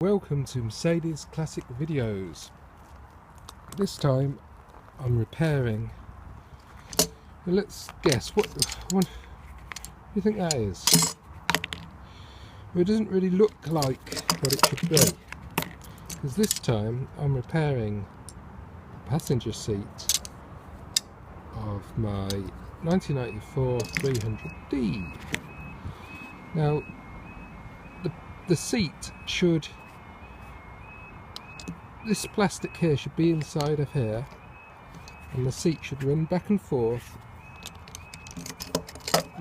welcome to Mercedes Classic Videos. This time I'm repairing, well, let's guess, what do you think that is? Well, it doesn't really look like what it should be, because this time I'm repairing the passenger seat of my 1994 300D. Now, the seat should, this plastic here should be inside of here, and the seat should run back and forth.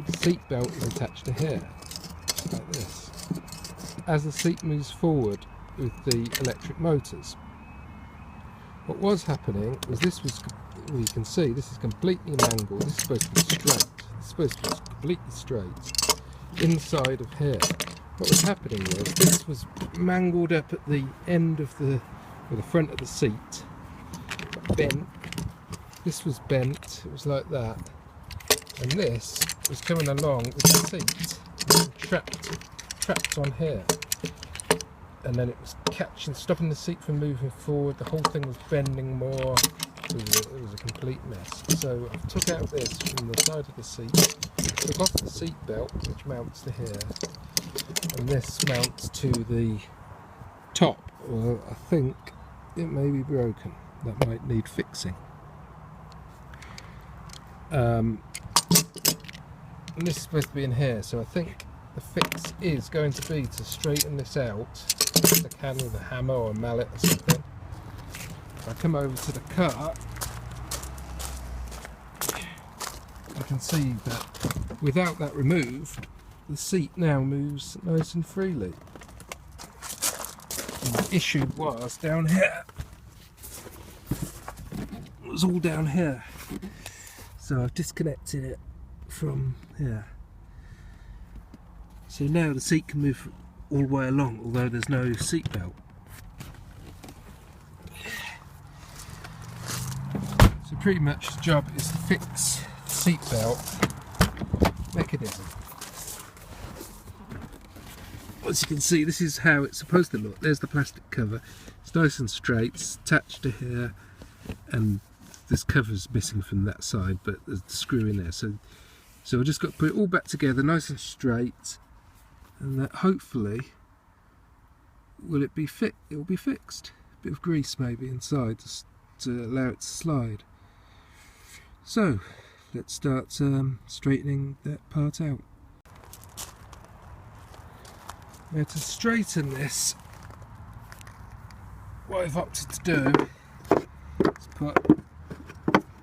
The seat belt is attached to here, like this, as the seat moves forward with the electric motors. What was happening was this was, well, you can see this is completely mangled. This is supposed to be straight. It's supposed to be completely straight inside of here. What was happening was this was mangled up at the end of the front of the seat, bent. This was bent, it was like that, and this was coming along with the seat, trapped on here, and then it was stopping the seat from moving forward. The whole thing was bending more. It was a complete mess. So I took out this from the side of the seat, took off the seat belt, which mounts to here, and this mounts to the top. Well, I think it may be broken. That might need fixing. And this is supposed to be in here, so I think the fix is going to be to straighten this out. I can with a hammer or a mallet or something. If I come over to the car, you can see that without that removed, the seat now moves nice and freely. And the issue was down here. It was all down here. So I've disconnected it from here. So now the seat can move all the way along, although there's no seat belt. So pretty much the job is to fix the seat belt mechanism. As you can see, this is how it's supposed to look. There's the plastic cover. It's nice and straight. It's attached to here, and this cover's missing from that side, but there's the screw in there. So I've just got to put it all back together, nice and straight, and that hopefully it will be fixed. A bit of grease maybe inside to allow it to slide. So let's start straightening that part out. Now, to straighten this, what I've opted to do is put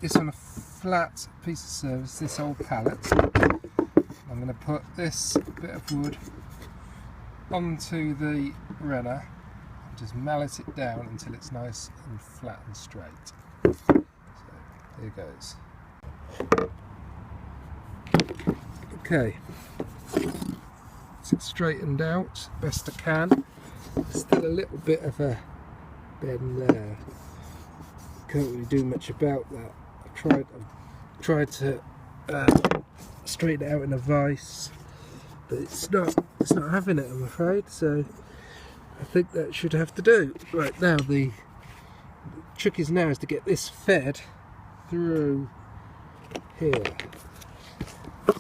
this on a flat piece of surface, this old pallet. I'm going to put this bit of wood onto the runner and just mallet it down until it's nice and flat and straight. So here goes. Okay. It's straightened out best I can. There's still a little bit of a bend there. Can't really do much about that. I've tried to straighten it out in a vise, but it's not having it, I'm afraid. So I think that should have to do. Right, now the trick is to get this fed through here.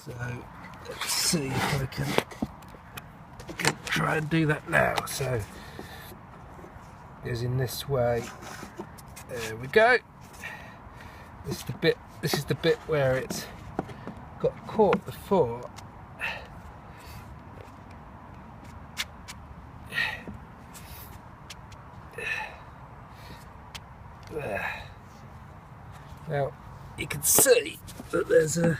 So let's see if I can try and do that now. So it goes in this way. There we go. This is the bit where it's got caught before. There. Now you can see that there's a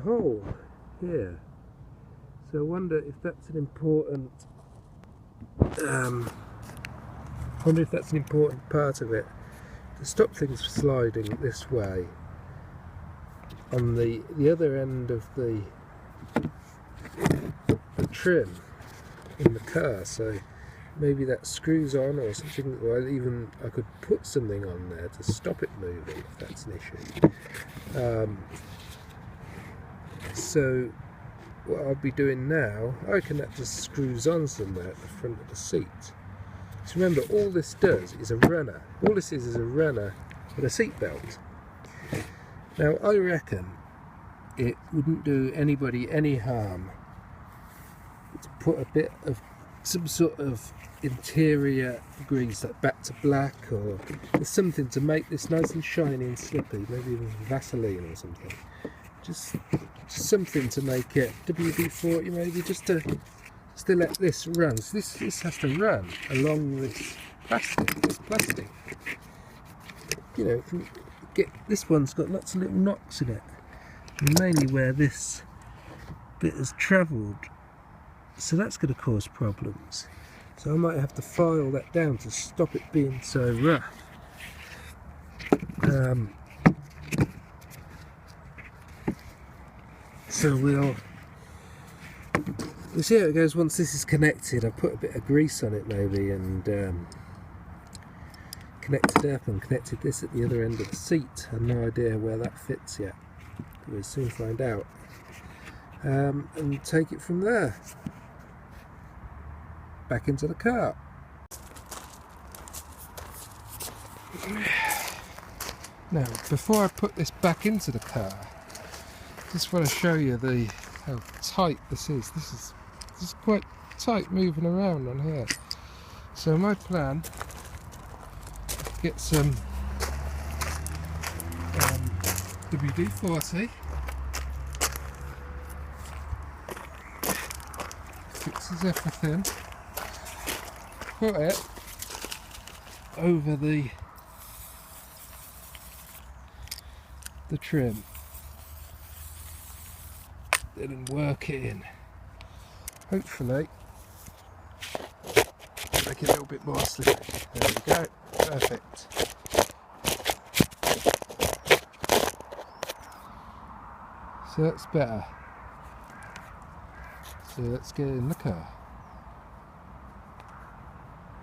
hole here. So I wonder if that's an important part of it, to stop things sliding this way. On the other end of the trim in the car, so maybe that screws on or something, or I could put something on there to stop it moving if that's an issue. So what I'll be doing now, I reckon that just screws on somewhere at the front of the seat. So remember, all this does is a runner. All this is a runner with a seatbelt. Now I reckon it wouldn't do anybody any harm to put a bit of some sort of interior grease, like back to black, or something to make this nice and shiny and slippy, maybe even Vaseline or something. Just something to make it WD-40 maybe, just to let this run. So this has to run along this plastic. You know, this one's got lots of little knocks in it, and mainly where this bit has travelled. So that's going to cause problems. So I might have to file that down to stop it being so rough. So we'll see how it goes once this is connected. I'll put a bit of grease on it maybe, and connected up and connected this at the other end of the seat. I have no idea where that fits yet. We'll soon find out. And take it from there. Back into the car. Now, before I put this back into the car, I just want to show you how tight this is. This is quite tight moving around on here. So my plan, get some WD-40, fixes everything. Put it over the trim, then work it in. Hopefully make it a little bit more slick. There we go, perfect. So that's better. So let's get in the car.